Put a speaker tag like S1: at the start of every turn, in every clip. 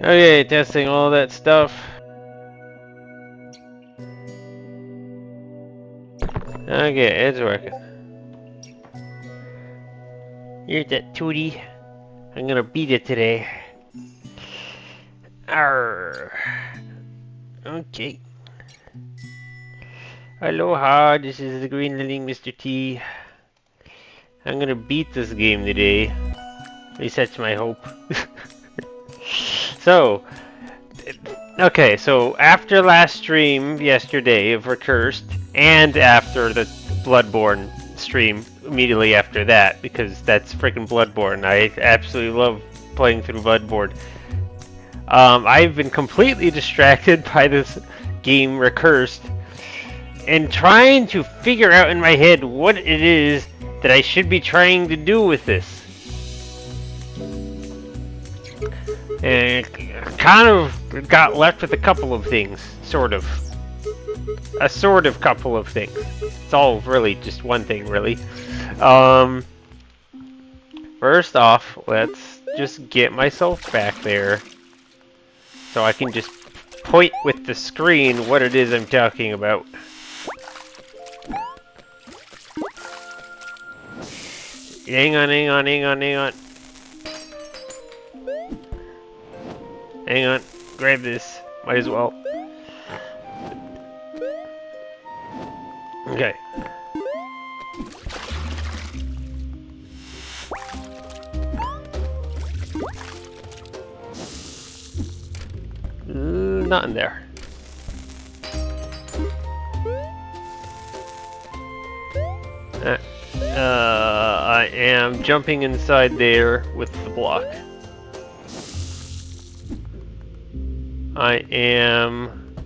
S1: Okay, testing all that stuff. Okay, it's working. Here's that Tootie. I'm gonna beat it today. Arr. Okay. Aloha, this is the Green Living Mr. T. I'm gonna beat this game today. At least that's my hope. So, okay, so after last stream yesterday of Recursed, and after the Bloodborne stream immediately after that, because that's freaking Bloodborne. I absolutely love playing through Bloodborne. I've been completely distracted by this game Recursed and trying to figure out in my head what it is that I should be trying to do with this. And kind of got left with a couple of things, sort of. A sort of couple of things. It's all really just one thing, really. First off, let's just get myself back there so I can just point with the screen what it is I'm talking about. Hang on. Hang on, grab this. Might as well. Okay. Not in there. I am jumping inside there with the block. I am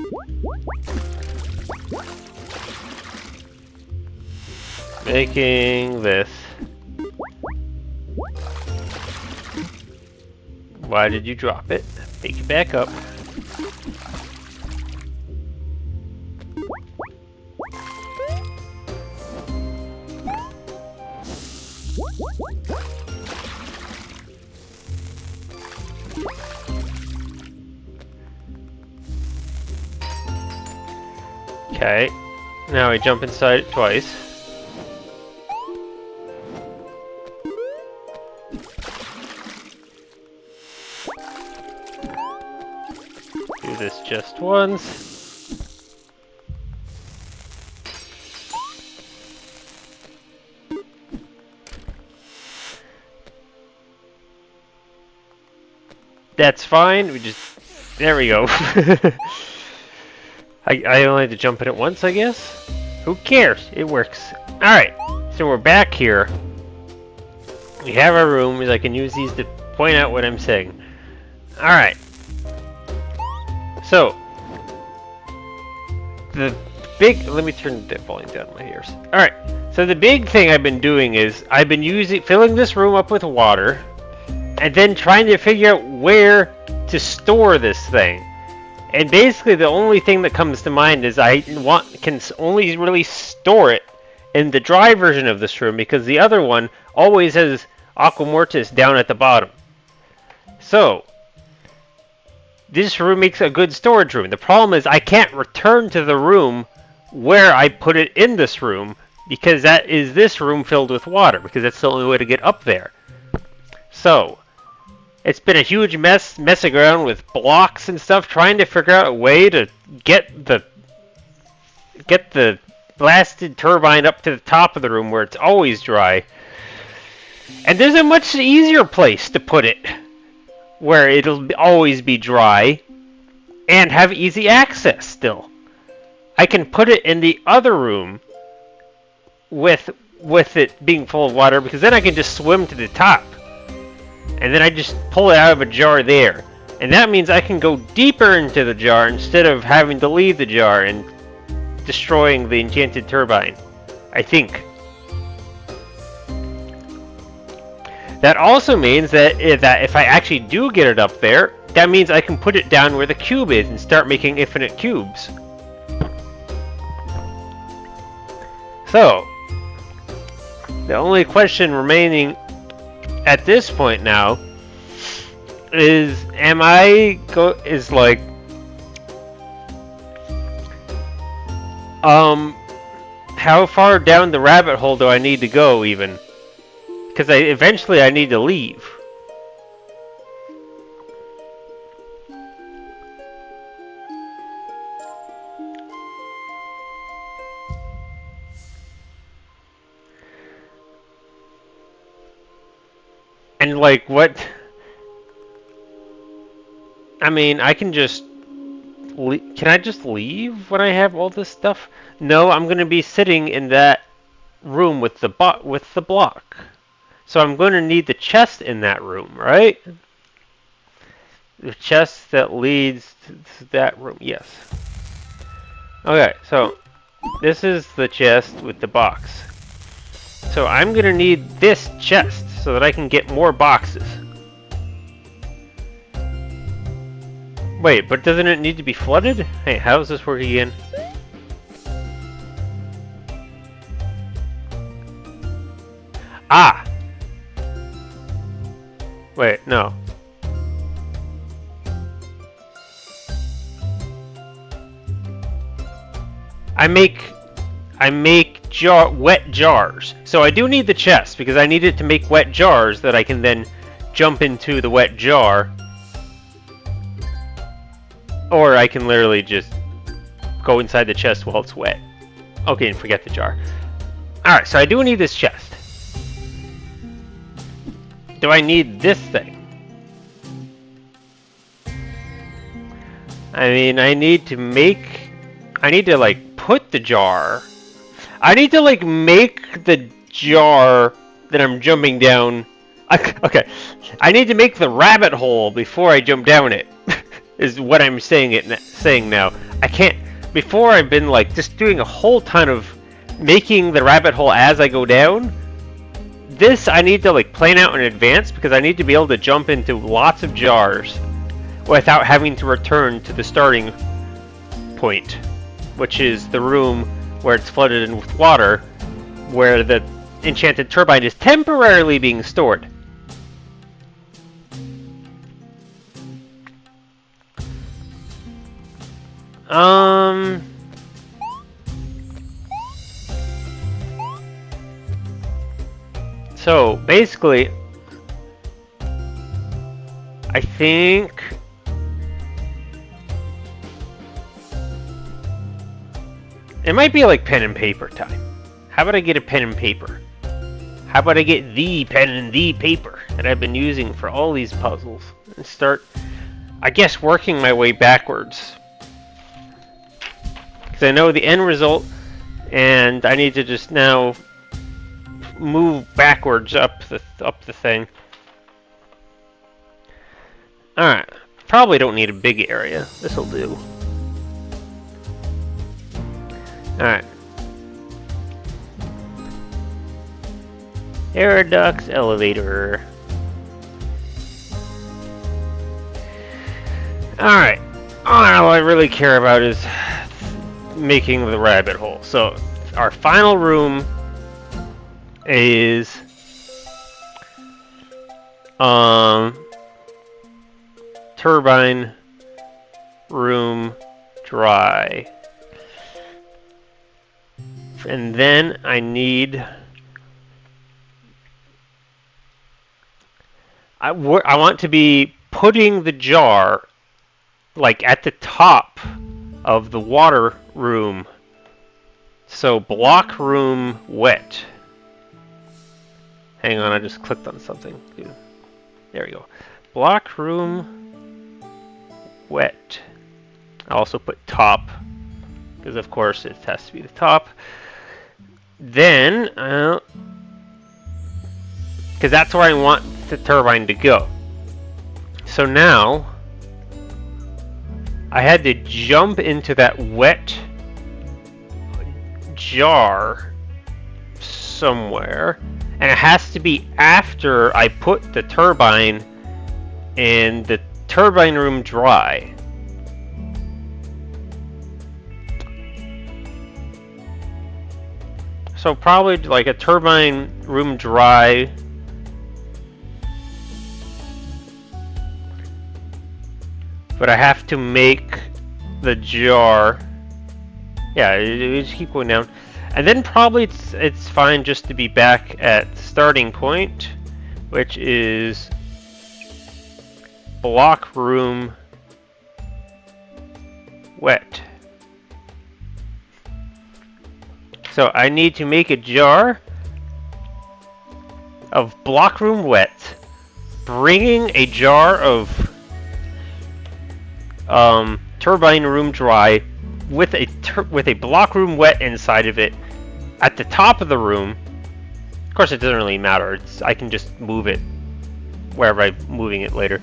S1: making this. Why did you drop it? Pick it back up. Okay, now I jump inside it twice. Do this just once. That's fine, we just... There we go. I only had to jump in it once, I guess? Who cares? It works. Alright, so we're back here. We have our rooms. I can use these to point out what I'm saying. Alright. So, the big... Let me turn the volume down in my ears. Alright, so the big thing I've been doing is I've been filling this room up with water and then trying to figure out where to store this thing. And basically the only thing that comes to mind is I can only really store it in the dry version of this room because the other one always has Aqua Mortis down at the bottom. So, this room makes a good storage room. The problem is I can't return to the room where I put it in this room because that is this room filled with water because that's the only way to get up there. So, it's been a huge messing around with blocks and stuff, trying to figure out a way to get the blasted turbine up to the top of the room where it's always dry. And there's a much easier place to put it, where it'll always be dry and have easy access still. I can put it in the other room with it being full of water because then I can just swim to the top. And then I just pull it out of a jar there. And that means I can go deeper into the jar instead of having to leave the jar and destroying the enchanted turbine. I think. That also means that if I actually do get it up there, that means I can put it down where the cube is and start making infinite cubes. So, the only question remaining at this point now is like how far down the rabbit hole do I need to go even? Because eventually I need to leave. And like what? I mean, I can just can I just leave when I have all this stuff? No, I'm going to be sitting in that room with the block. So I'm going to need the chest in that room, right? The chest that leads to that room. Yes. Okay, so this is the chest with the box. So I'm going to need this chest so that I can get more boxes. Wait, but doesn't it need to be flooded? Hey, how does this work again? Ah! Wait, no. I make wet jars. So I do need the chest because I need it to make wet jars that I can then jump into the wet jar. Or I can literally just go inside the chest while it's wet. Okay, and forget the jar. Alright, so I do need this chest. Do I need this thing? I mean, I need to like put the jar. I need to like make the jar that I'm jumping down. Okay, I need to make the rabbit hole before I jump down it. Is what I'm saying now. I can't. Before I've been like just doing a whole ton of making the rabbit hole as I go down. This I need to like plan out in advance because I need to be able to jump into lots of jars without having to return to the starting point, which is the room where it's flooded in with water, where the enchanted turbine is temporarily being stored. So basically, I think it might be like pen and paper time. How about I get a pen and paper? How about I get the pen and the paper that I've been using for all these puzzles and start, I guess, working my way backwards. Because I know the end result, and I need to just now move backwards up the thing. Alright, probably don't need a big area. This'll do. Alright. Aerodux elevator. Alright. All I really care about is making the rabbit hole. So, our final room is turbine room dry. And then I need I want to be putting the jar like at the top of the water room. So block room wet. Hang on, I just clicked on something. There we go. Block room wet. I also put top because of course it has to be the top. Then because that's where I want the turbine to go. So now I had to jump into that wet jar somewhere, and it has to be after I put the turbine in the turbine room dry. So probably like a turbine room dry. but I have to make the jar. Yeah, it just keep going down. And then probably it's fine just to be back at starting point, which is block room wet. So I need to make a jar of block room wet, bringing a jar of turbine room dry with a block room wet inside of it at the top of the room. Of course, it doesn't really matter. I can just move it wherever I'm moving it later.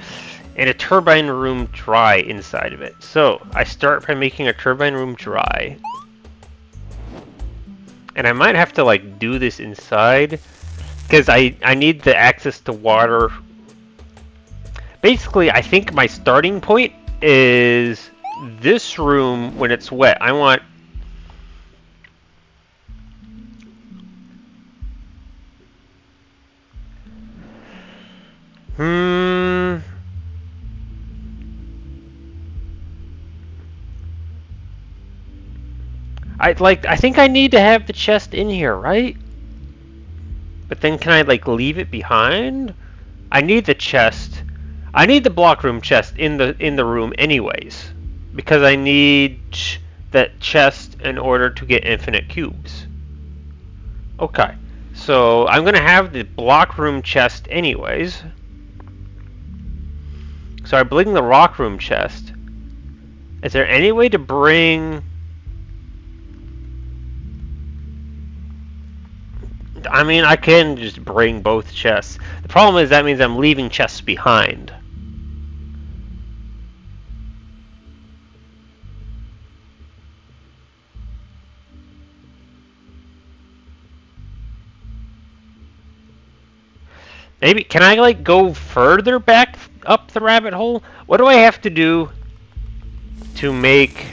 S1: And a turbine room dry inside of it. So I start by making a turbine room dry. And I might have to like do this inside because I need the access to water. Basically, I think my starting point is this room when it's wet. I want I think I need to have the chest in here, right? But then can I like leave it behind? I need the chest. I need the block room chest in the room anyways, because I need that chest in order to get infinite cubes. Okay. So I'm gonna have the block room chest anyways. So I bring the rock room chest. Is there any way to bring... I mean, I can just bring both chests. The problem is that means I'm leaving chests behind. Maybe, can I like go further back up the rabbit hole? What do I have to do to make...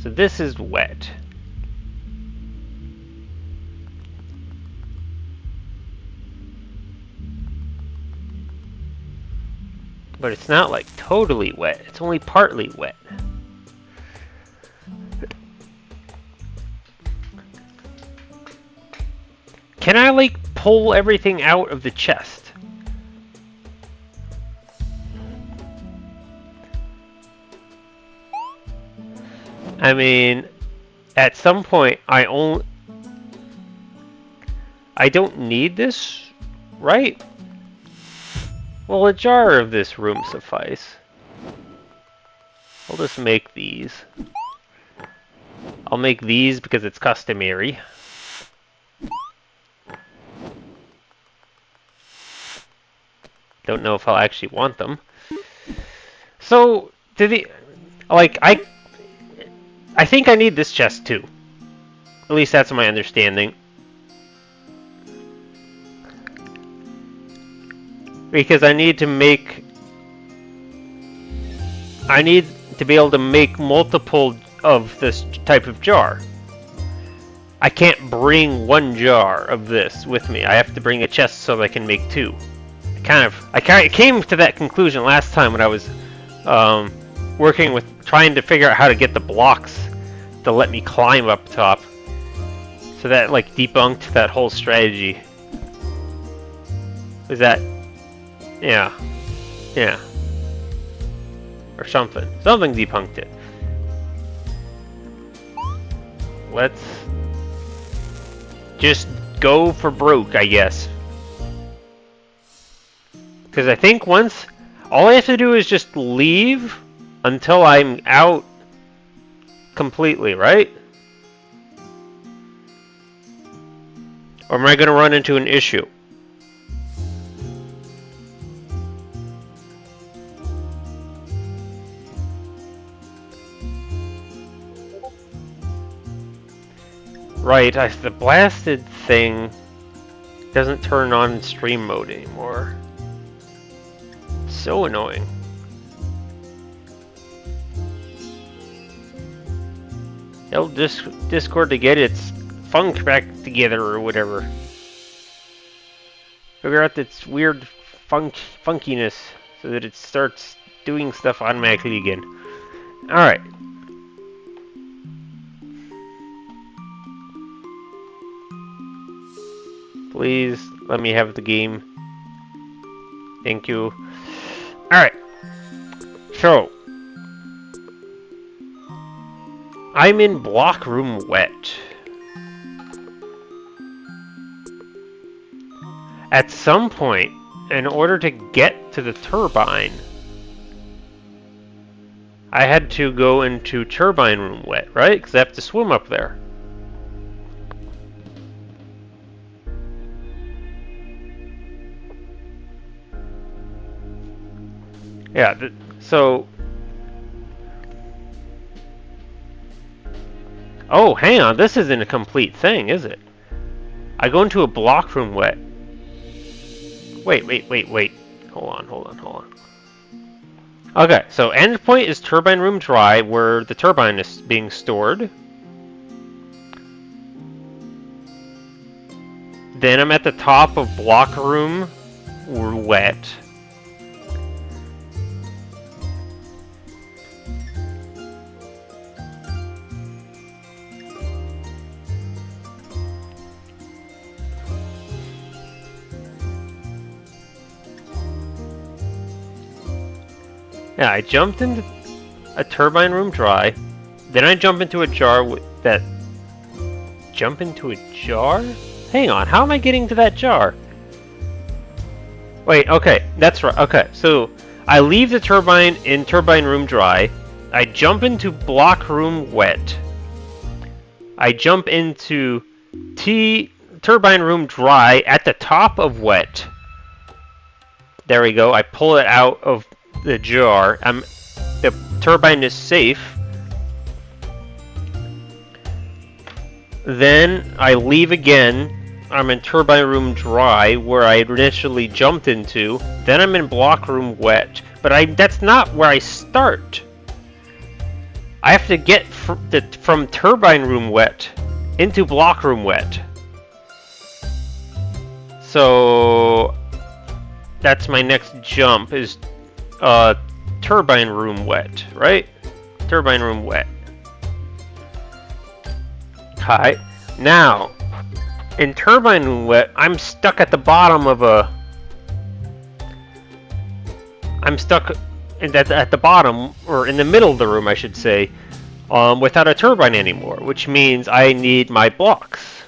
S1: So this is wet. But it's not like totally wet. It's only partly wet. Can I like pull everything out of the chest? I mean, at some point I don't need this, right? Well, a jar of this room suffice. I'll just make these. I'll make these because it's customary. Don't know if I'll actually want them. So, I think I need this chest too. At least that's my understanding. Because I need to be able to make multiple of this type of jar. I can't bring one jar of this with me. I have to bring a chest so I can make two. I came to that conclusion last time when I was working with trying to figure out how to get the blocks to let me climb up top. So that like debunked that whole strategy. Was that? Yeah. Or something. Something debunked it. Let's just go for broke, I guess. Because I think once... all I have to do is just leave until I'm out completely, right? Or am I going to run into an issue? Right, the blasted thing doesn't turn on stream mode anymore. So annoying. Tell Discord to get its funk back together or whatever. Figure out its weird funkiness so that it starts doing stuff automatically again. Alright. Please let me have the game. Thank you. Alright. So, I'm in block room wet. At some point, in order to get to the turbine, I had to go into turbine room wet, right? Because I have to swim up there. Yeah, so... Oh, hang on, this isn't a complete thing, is it? I go into a block room wet. Wait. Hold on. Okay, so endpoint is turbine room dry, where the turbine is being stored. Then I'm at the top of block room wet. Yeah, I jumped into a turbine room dry. Then I jump into a jar with that... Jump into a jar? Hang on, how am I getting to that jar? Wait, okay, that's right. Okay, so I leave the turbine in turbine room dry. I jump into block room wet. I jump into turbine room dry at the top of wet. There we go. I pull it out of the jar. The turbine is safe. Then I leave again. I'm in turbine room dry, where I initially jumped into. Then I'm in block room wet. But that's not where I start. I have to get from turbine room wet into block room wet. So that's my next jump, is turbine room wet, right? Turbine room wet. Hi. Now, in turbine room wet, I'm stuck at the bottom of a... I'm stuck at the bottom, or in the middle of the room, I should say, without a turbine anymore, which means I need my blocks.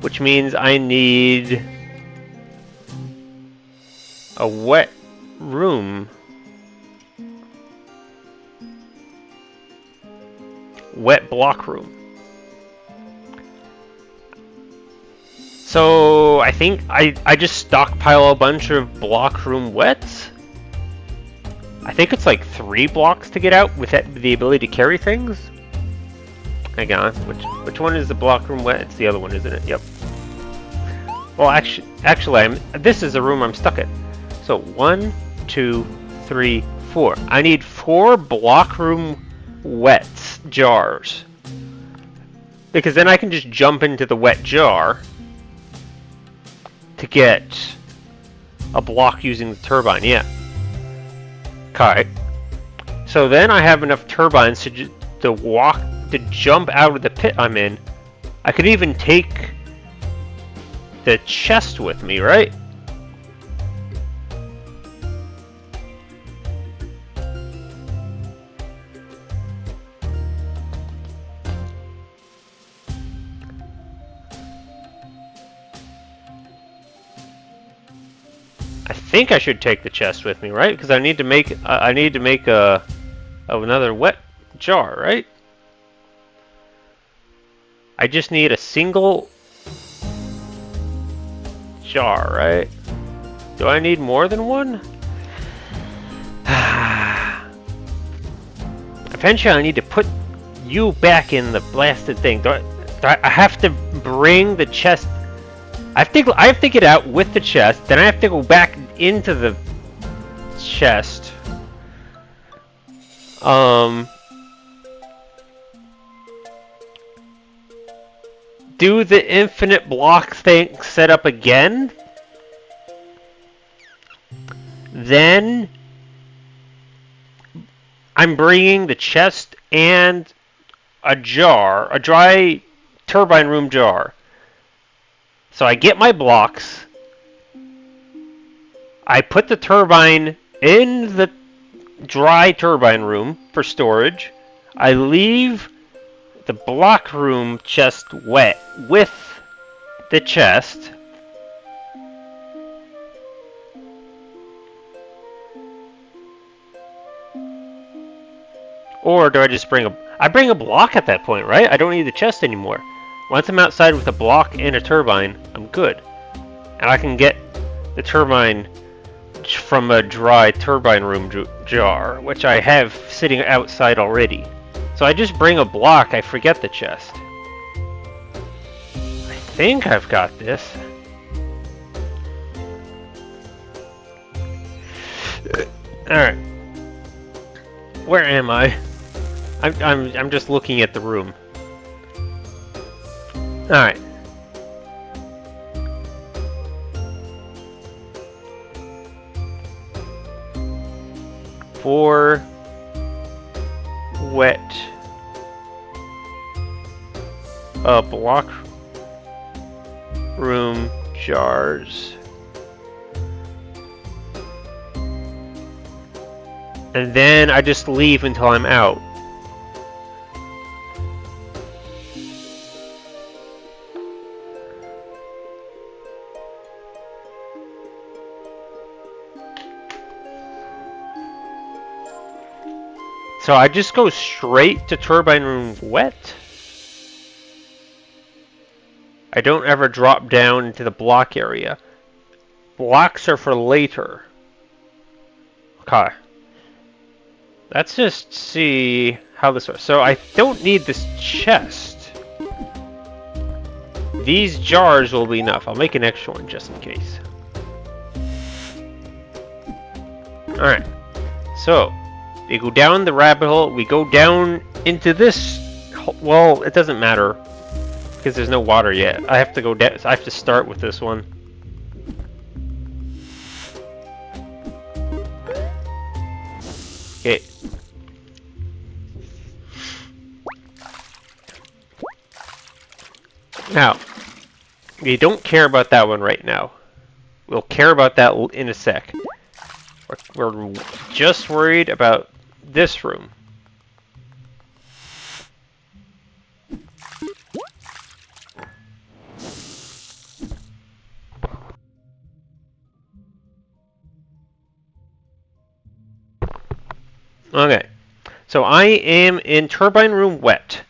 S1: Which means I need a wet room. Wet block room. So I think I just stockpile a bunch of block room wets. I think it's like 3 blocks to get out with the ability to carry things. Hang on, which one is the block room wet? It's the other one, isn't it? Yep. Well, actually, this is the room I'm stuck in. So 1, 2, 3, 4. I need 4 block room wet jars, because then I can just jump into the wet jar to get a block using the turbine. Yeah. Okay. So then I have enough turbines to jump out of the pit I'm in. I could even take the chest with me, right? I think I should take the chest with me, right? Because I need to make another wet jar, right? I just need a single jar, right? Do I need more than one? Eventually, I need to put you back in the blasted thing. Do I have to bring the chest? I have to get out with the chest. Then I have to go back into the chest. Do the infinite block thing set up again? Then I'm bringing the chest and a jar, a dry turbine room jar. So I get my blocks. I put the turbine in the dry turbine room for storage. I leave the block room chest wet with the chest. Or do I just bring I bring a block at that point, right? I don't need the chest anymore. Once I'm outside with a block and a turbine, I'm good. And I can get the turbine from a dry turbine room jar, which I have sitting outside already. So I just bring a block, I forget the chest. I think I've got this. Alright. Where am I? I'm just looking at the room. Alright. Four wet block room jars. And then I just leave until I'm out. So I just go straight to turbine room wet. I don't ever drop down into the block area. Blocks are for later. Okay. Let's just see how this works. So I don't need this chest. These jars will be enough. I'll make an extra one just in case. Alright. So we go down the rabbit hole. We go down into this. Well, it doesn't matter because there's no water yet. I have to go down. I have to start with this one. Okay. Now, we don't care about that one right now. We'll care about that in a sec. We're just worried about this room. Okay, so I am in turbine room wet.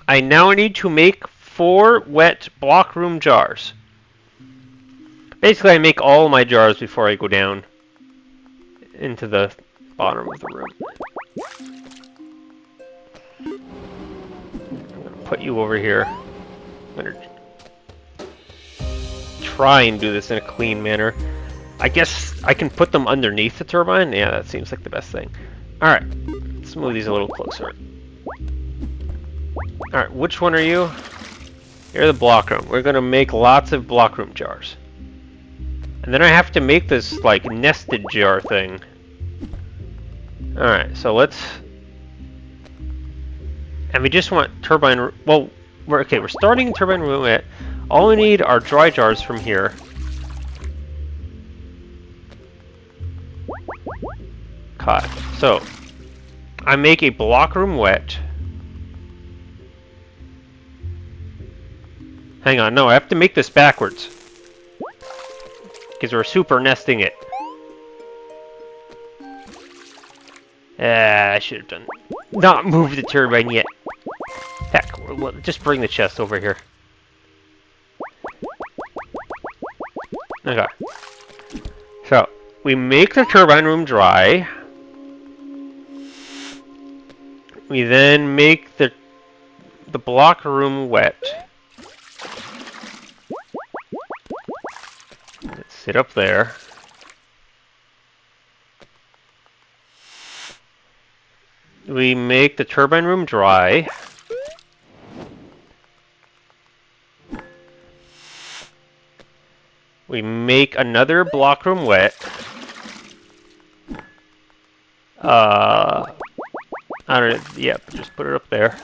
S1: I now need to make 4 wet block room jars. Basically, I make all my jars before I go down into the bottom of the room. I'm gonna put you over here. I'm gonna try and do this in a clean manner. I guess I can put them underneath the turbine. Yeah, that seems like the best thing. Alright, let's move these a little closer. Alright, which one are you? You're the block room. We're gonna make lots of block room jars. And then I have to make this, like, nested jar thing. Alright, so let's... And we just want turbine... Well, we're starting in turbine room. All we need are dry jars from here. Cut. So, I make a block room wet. Hang on, no, I have to make this backwards. Because we're super nesting it. I should have done... Not move the turbine yet. Heck, just bring the chest over here. Okay. So, we make the turbine room dry. We then make the block room wet. Let's sit up there. We make the turbine room dry. We make another block room wet. I don't know. Yep, just put it up there.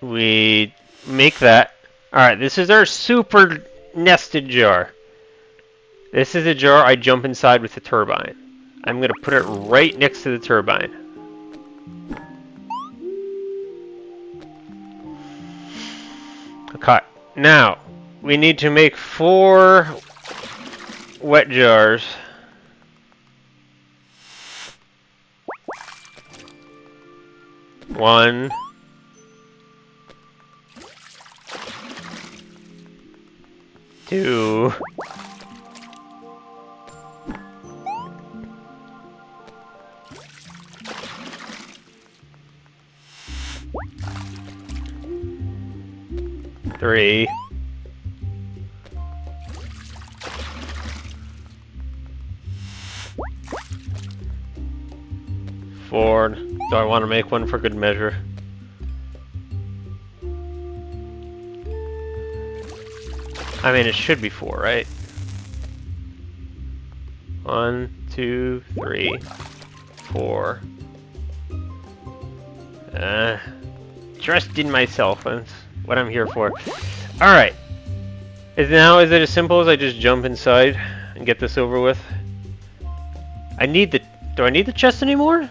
S1: We make that. Alright, this is our super nested jar. This is a jar I jump inside with the turbine. I'm going to put it right next to the turbine. Okay, now we need to make 4 wet jars. One. 2. 3. 4. Do I want to make one for good measure? I mean, it should be 4, right? 1, 2, 3, 4. Trust in myself. That's what I'm here for. Alright. Is it as simple as I just jump inside and get this over with? Do I need the chest anymore?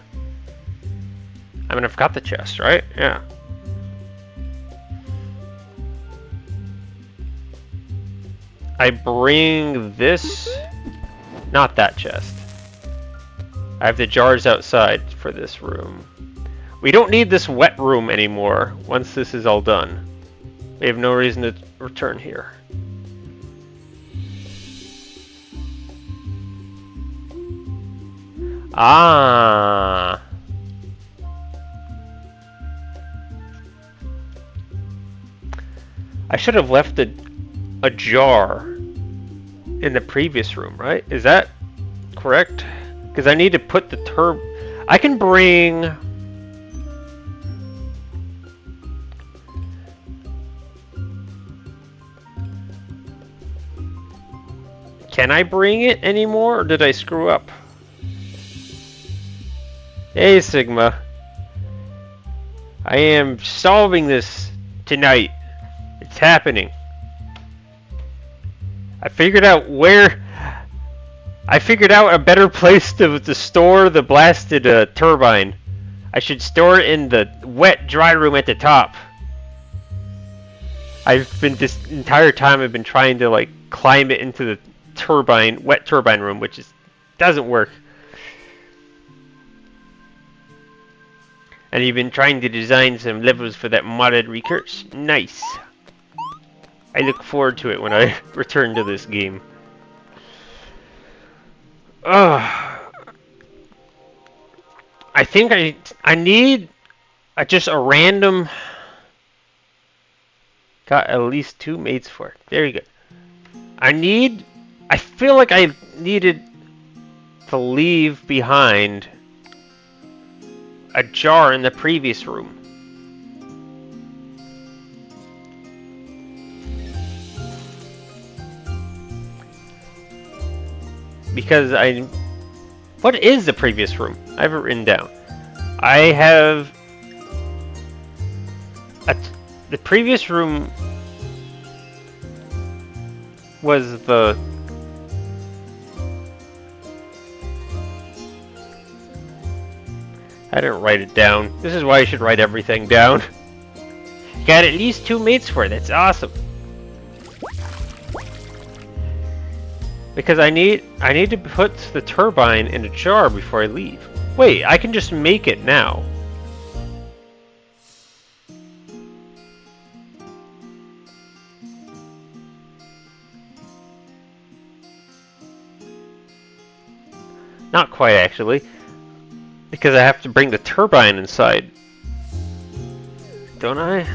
S1: I mean, I've got the chest, right? Yeah. I bring this, not that chest. I have the jars outside for this room. We don't need this wet room anymore once this is all done. We have no reason to return here. Ah. I should have left a jar in the previous room, right? Is that correct? Because I need to put the I can bring... Can I bring it anymore, or did I screw up? Hey, Sigma. I am solving this tonight. It's happening. I figured out a better place to store the blasted turbine. I should store it in the wet, dry room at the top. This entire time I've been trying to like climb it into the wet turbine room, which doesn't work. And you've been trying to design some levels for that modded Recurse. Nice. I look forward to it when I return to this game. I think I need just a random... Got at least 2 mates for it. Very good. I feel like I needed to leave behind a jar in the previous room. Because what is the previous room? I have it written down. I have... the previous room was the... I didn't write it down. This is why you should write everything down. Got at least 2 mates for it. That's awesome. Because I need to put the turbine in a jar before I leave. Wait, I can just make it now. Not quite, actually. Because I have to bring the turbine inside. Don't I?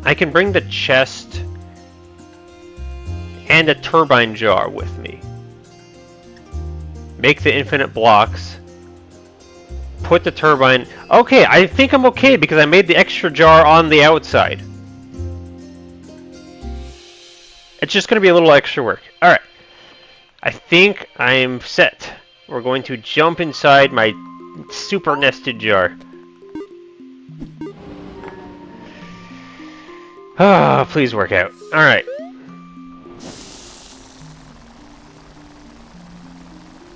S1: I can bring the chest and a turbine jar with me. Make the infinite blocks. put the turbine... Okay, I think I'm okay because I made the extra jar on the outside. It's just going to be a little extra work. Alright. I think I'm set. We're going to jump inside my super nested jar. Ah, please work out. Alright.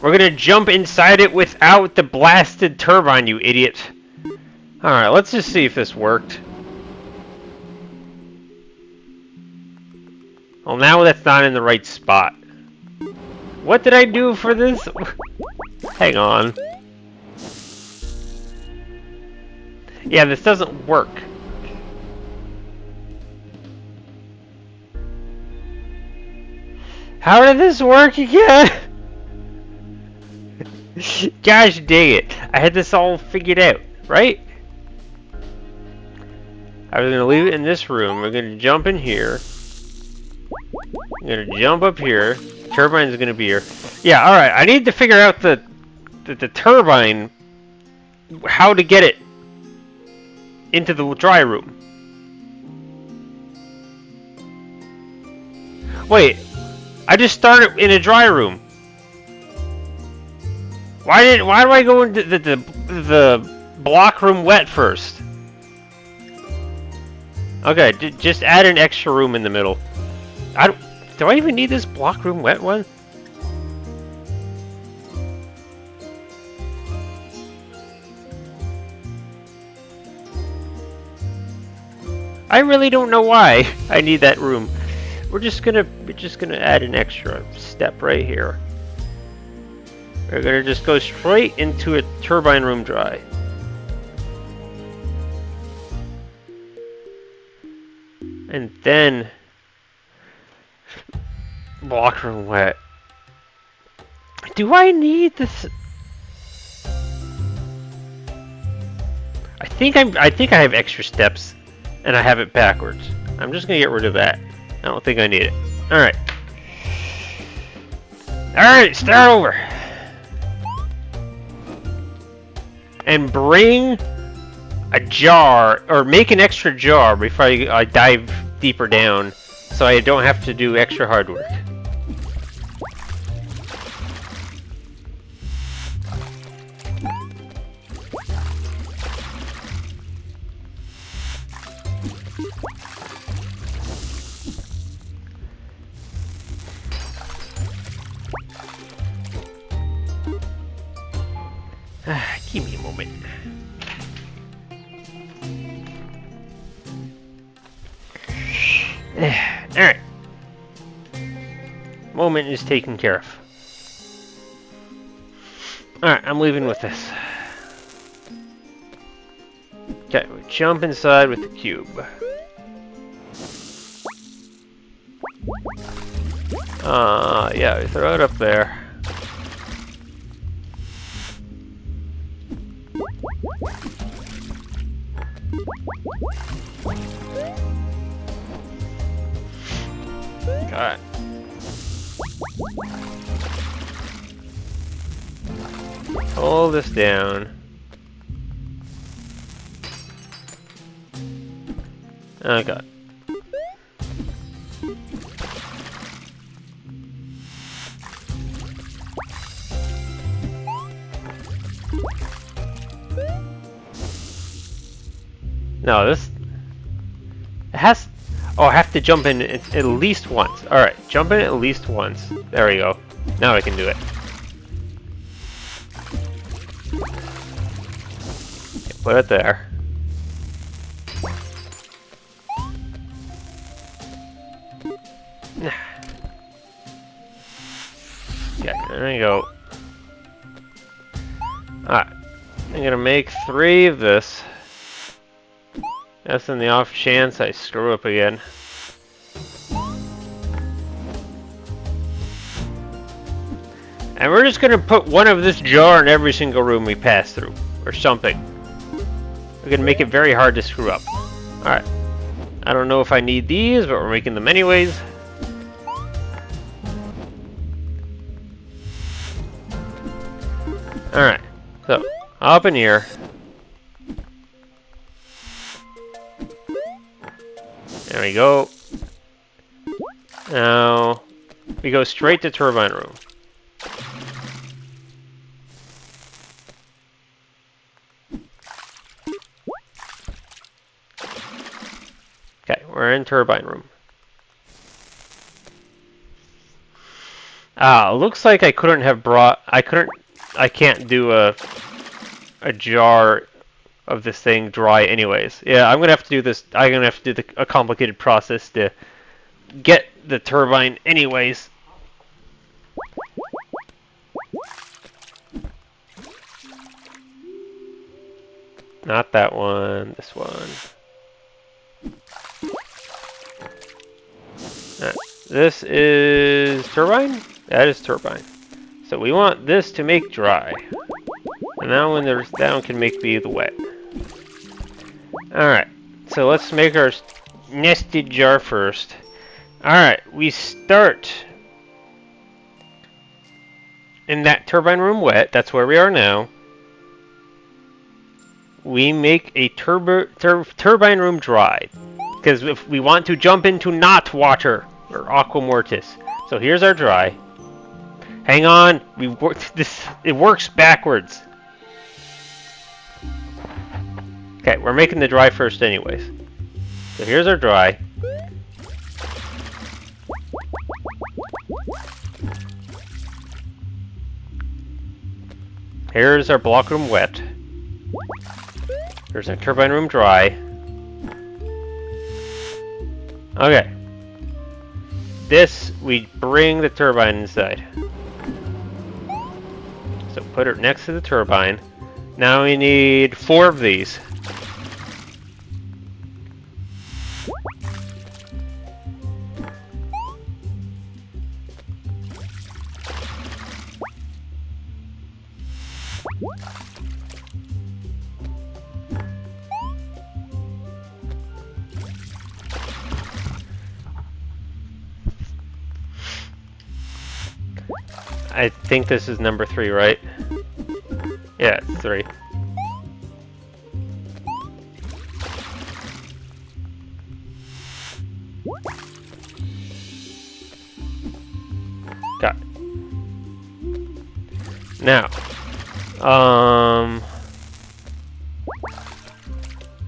S1: We're gonna jump inside it without the blasted turbine, you idiot. Alright, let's just see if this worked. Well, now that's not in the right spot. What did I do for this? Hang on. Yeah, this doesn't work. How did this work again? Gosh dang it. I had this all figured out, right? I was going to leave it in this room. We're going to jump in here. I'm going to jump up here. The turbine's going to be here. Yeah, alright. I need to figure out the turbine, how to get it into the dry room. Wait. I just started in a dry room. Why do I go into the block room wet first? Okay, just add an extra room in the middle. Do I even need this block room wet one? I really don't know why I need that room. We're just gonna add an extra step right here. We're gonna just go straight into a turbine room dry. And then block room wet. Do I need this? I think I have extra steps and I have it backwards. I'm just gonna get rid of that. I don't think I need it. Alright. Alright, start over. And bring a jar, or make an extra jar before I dive deeper down, so I don't have to do extra hard work. Give me a moment. Alright. Moment is taken care of. Alright, I'm leaving with this. Okay, we jump inside with the cube. Yeah, we throw it up there. Got it. Hold this down. Oh god. No, this... It has... Oh, I have to jump in at least once. Alright, jump in at least once. There we go. Now I can do it. Okay, put it there. Okay, there we go. Alright. I'm gonna make 3 of this. That's in the off chance I screw up again. And we're just gonna put one of this jar in every single room we pass through, or something. We're gonna make it very hard to screw up. Alright. I don't know if I need these, but we're making them anyways. Alright. So, Up in here. There we go. Now, we go straight to turbine room. Okay, we're in turbine room. Looks like I couldn't have brought... I can't do a jar of this thing dry anyways. Yeah, I'm gonna have to do this. I'm gonna have to do a complicated process to get the turbine anyways. Not that one, this one. This is turbine? That is turbine. So we want this to make dry. And that one, that one can make the wet. Alright, so let's make our nested jar first. Alright, we start in that turbine room wet. That's where we are now. We make a turbine room dry. Because if we want to jump into not water, or aqua mortis. So here's our dry. Hang on, it works backwards. Okay, we're making the dry first anyways. So here's our dry. Here's our block room wet. Here's our turbine room dry. Okay. This, we bring the turbine inside. So put it next to the turbine. Now we need 4 of these. I think this is number 3, right? Yeah, it's 3. Got it. Now,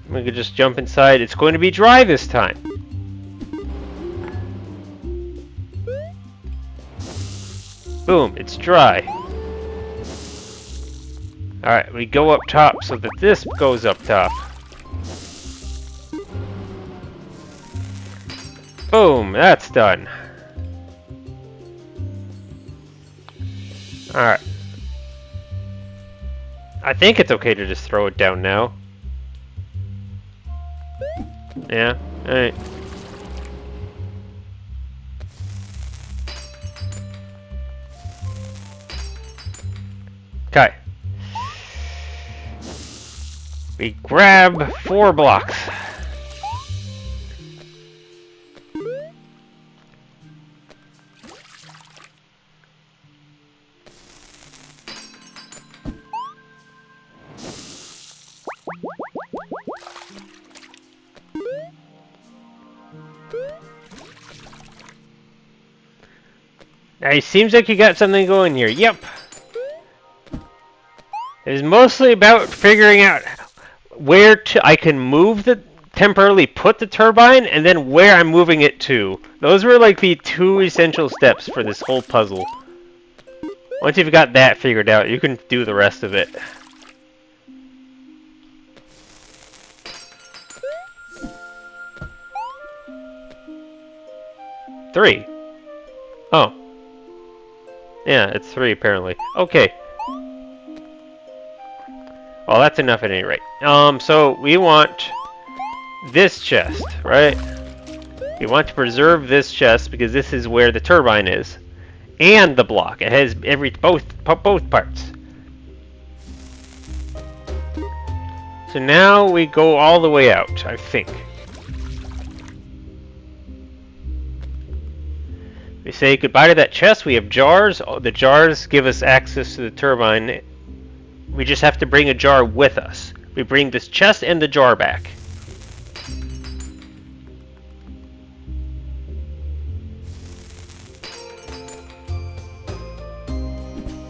S1: we could just jump inside. It's going to be dry this time. Boom, it's dry. Alright, we go up top so that this goes up top. Boom, that's done. Alright. I think it's okay to just throw it down now. Yeah, alright. Okay. We grab 4 blocks. Now it seems like you got something going here. Yep. It is mostly about figuring out where I can move temporarily put the turbine, and then where I'm moving it to. Those were like the 2 essential steps for this whole puzzle. Once you've got that figured out, you can do the rest of it. Three. Oh. Yeah, it's 3 apparently. Okay. Well, that's enough at any rate. So we want this chest, right? We want to preserve this chest because this is where the turbine is, and the block. It has both parts. So now we go all the way out, I think. We say goodbye to that chest. We have jars. The jars give us access to the turbine We just have to bring a jar with us. We bring this chest and the jar back.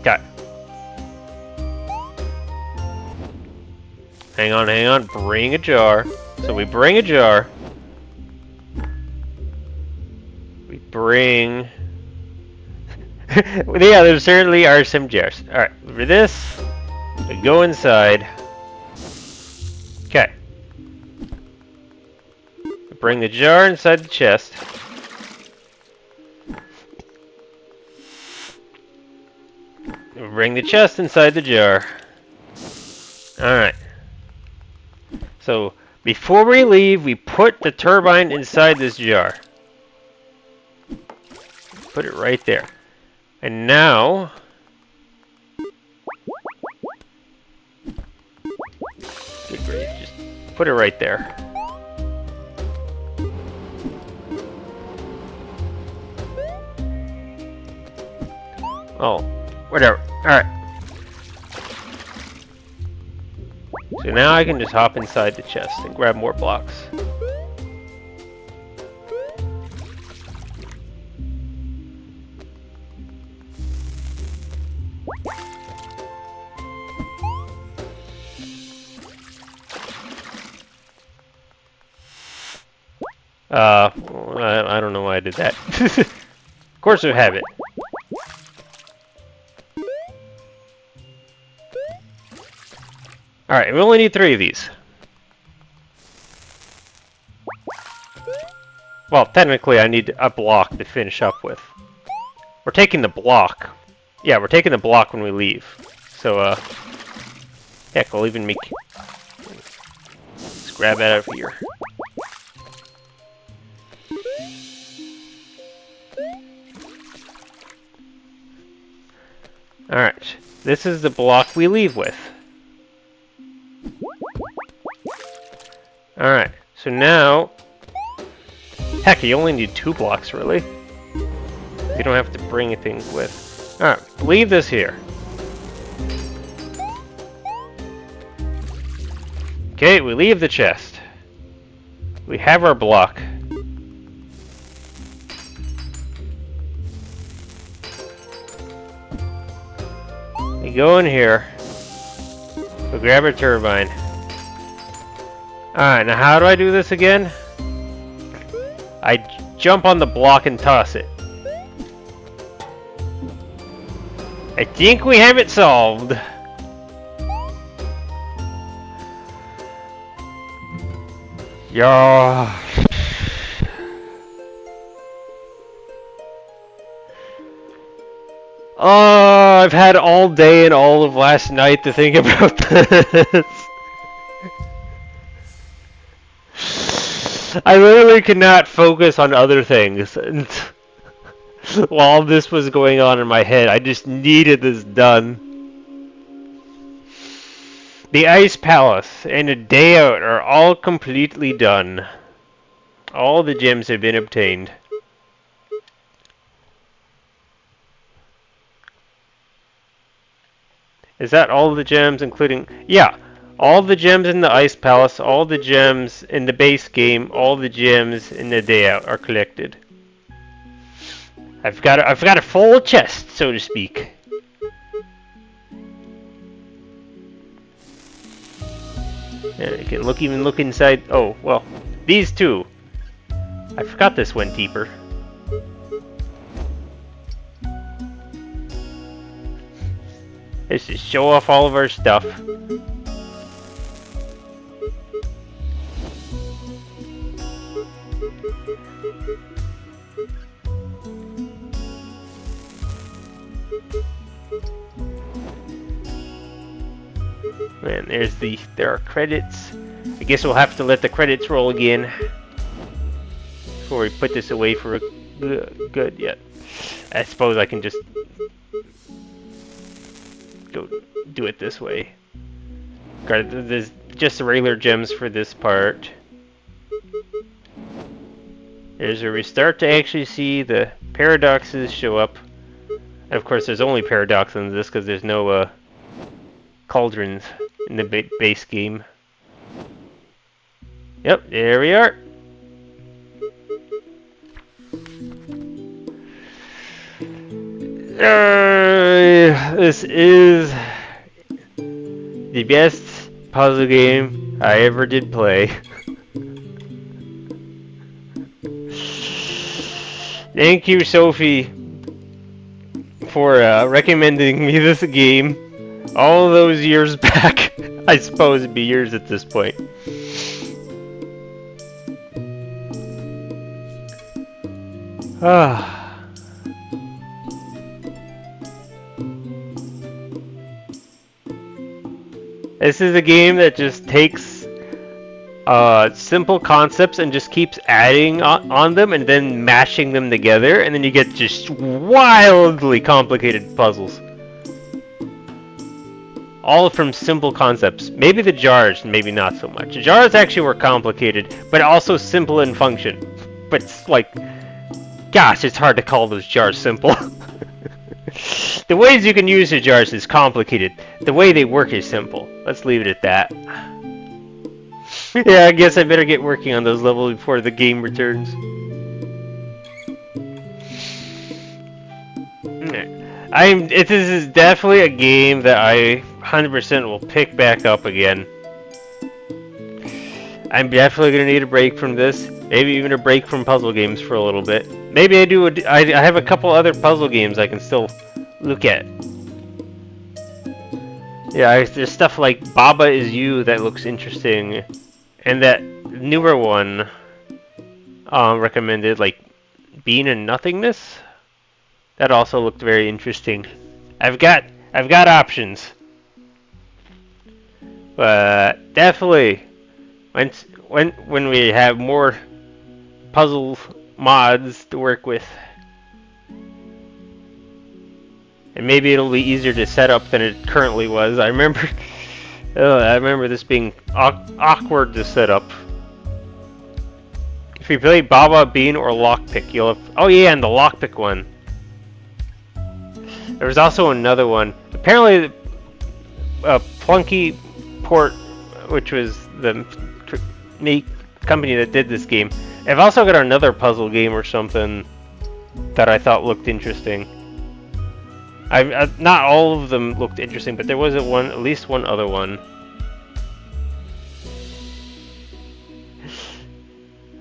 S1: Got it. Hang on. Bring a jar. So we bring a jar. We bring... yeah, there certainly are some jars. Alright, for this, we go inside. Okay. We bring the jar inside the chest. We bring the chest inside the jar. Alright. So, before we leave, we put the turbine inside this jar. Put it right there. And now... good grief, just put it right there. Oh, whatever. Alright. So now I can just hop inside the chest and grab more blocks. I don't know why I did that. Of course I have it. Alright, we only need 3 of these. Well, technically I need a block to finish up with. We're taking the block. Yeah, we're taking the block when we leave. So, heck, we'll even make... let's grab that out of here. Alright, this is the block we leave with. Alright, so now... heck, you only need 2 blocks, really. You don't have to bring things with. Alright, leave this here. Okay, we leave the chest. We have our block. We go in here. We grab our turbine. Alright, now how do I do this again? I jump on the block and toss it. I think we have it solved. Yeah. Oh, I've had all day and all of last night to think about this. I literally could not focus on other things. While this was going on in my head, I just needed this done. The Ice Palace and A Day Out are all completely done. All the gems have been obtained. Is that all the gems, including... yeah, all the gems in the Ice Palace, all the gems in the base game, all the gems in the Day Out are collected. I've got a full chest, so to speak. And I can even look inside... oh, well, these two. I forgot this went deeper. Let's just show off all of our stuff. Man, there are credits. I guess we'll have to let the credits roll again before we put this away for a good yet. I suppose I can just go do it this way. There's just the regular gems for this part. There's where we start to actually see the paradoxes show up. And of course there's only paradox in this because there's no cauldrons in the base game. Yep, there we are. This is the best puzzle game I ever did play. Thank you, Sophie, for recommending me this game all those years back. I suppose it'd be years at this point. Ah. This is a game that just takes simple concepts and just keeps adding on them and then mashing them together, and then you get just wildly complicated puzzles. All from simple concepts. Maybe the jars, maybe not so much. The jars actually were complicated, but also simple in function. But it's like, gosh, it's hard to call those jars simple. The ways you can use the jars is complicated. The way they work is simple. Let's leave it at that. Yeah, I guess I better get working on those levels before the game returns. This is definitely a game that I 100% will pick back up again. I'm definitely going to need a break from this. Maybe even a break from puzzle games for a little bit. Maybe I have a couple other puzzle games I can still look at. Yeah, there's stuff like Baba Is You that looks interesting. And that newer one recommended, like Being in Nothingness. That also looked very interesting. I've got options. But definitely when we have more puzzle mods to work with, and maybe it'll be easier to set up than it currently was. I remember this being awkward to set up. If you play Baba, Bean, or Lockpick, you'll have... Oh yeah, and the Lockpick one. There was also another one. Apparently, Plunky Port, which was the company that did this game, I've also got another puzzle game or something that I thought looked interesting. Not all of them looked interesting, but there was at least one other one.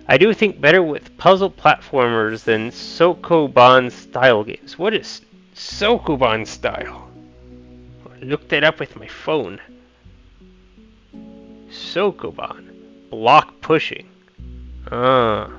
S1: I do think better with puzzle platformers than Sokoban style games. What is Sokoban style? I looked it up with my phone. Sokoban. Block pushing. Ah.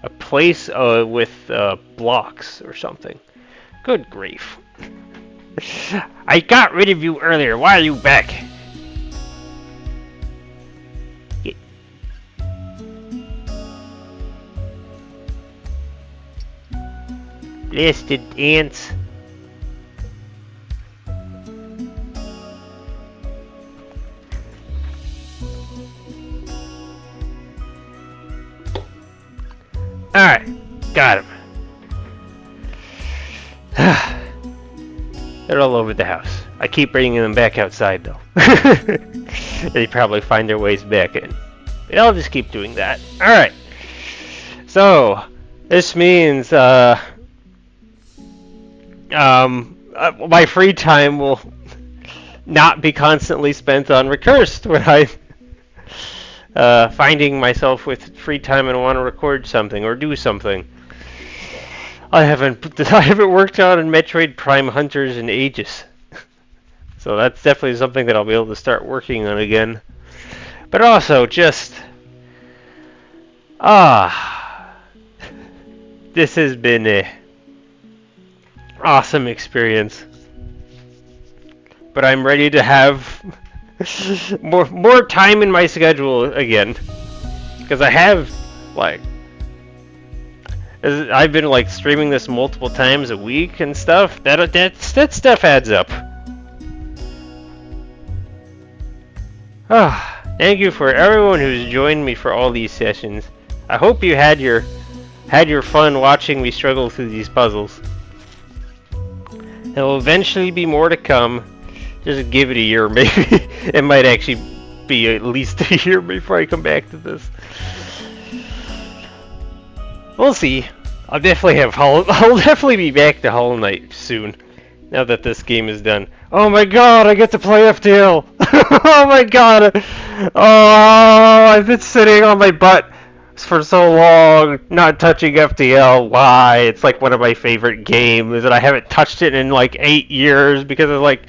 S1: A place with blocks or something. Good grief. I got rid of you earlier. Why are you back? Blasted ants. Alright, got him. They're all over the house. I keep bringing them back outside, though. They probably find their ways back in. But I'll just keep doing that. Alright. So, this means, my free time will not be constantly spent on Recursed when finding myself with free time and want to record something or do something. I haven't worked on Metroid Prime Hunters in ages, so that's definitely something that I'll be able to start working on again. But also just this has been a awesome experience. But I'm ready to have more time in my schedule again, because I have I've been like streaming this multiple times a week and stuff. That stuff adds up. Ah, thank you for everyone who's joined me for all these sessions. I hope you had your fun watching me struggle through these puzzles. There will eventually be more to come. Just give it a year, maybe. It might actually be at least a year before I come back to this. We'll see. I'll definitely be back to Hollow Knight soon. Now that this game is done. Oh my god, I get to play FTL! Oh my god! Oh, I've been sitting on my butt for so long, not touching FTL. Why? It's like one of my favorite games, and I haven't touched it in like 8 years because of like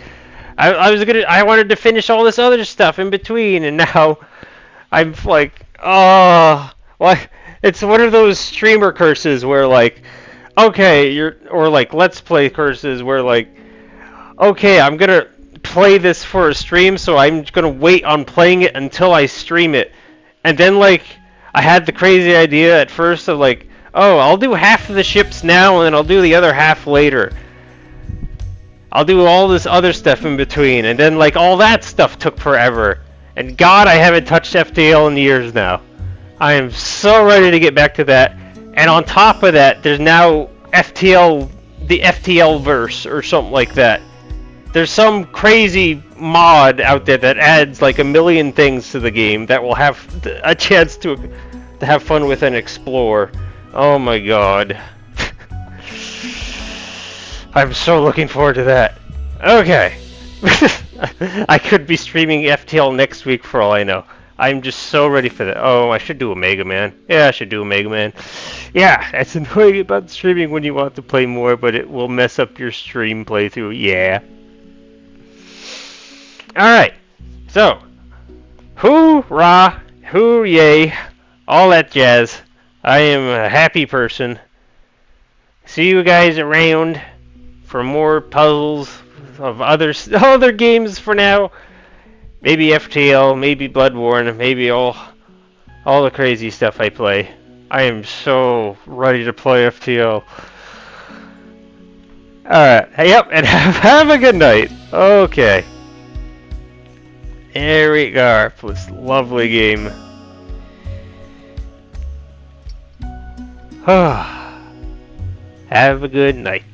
S1: I wanted to finish all this other stuff in between, and now I'm like, oh, why? It's one of those streamer curses where like, okay, or like let's play curses where like, okay, I'm gonna play this for a stream, so I'm gonna wait on playing it until I stream it, and then like I had the crazy idea at first of like, oh, I'll do half of the ships now, and then I'll do the other half later. I'll do all this other stuff in between, and then like all that stuff took forever. And God, I haven't touched FTL in years now. I am so ready to get back to that. And on top of that, there's now FTL, the FTL verse or something like that. There's some crazy mod out there that adds like a million things to the game that will have a chance to have fun with and explore. Oh my god. I'm so looking forward to that. Okay. I could be streaming FTL next week for all I know. I'm just so ready for that. Oh, I should do a Mega Man. Yeah, I should do a Mega Man. Yeah, that's annoying about streaming when you want to play more, but it will mess up your stream playthrough. Yeah. Alright. So, hoorah, hooray, all that jazz. I am a happy person. See you guys around for more puzzles of other games for now. Maybe FTL, maybe Bloodborne, maybe all the crazy stuff I play. I am so ready to play FTL. Alright, yep, and have a good night. Okay. Here we go for this lovely game. Have a good night.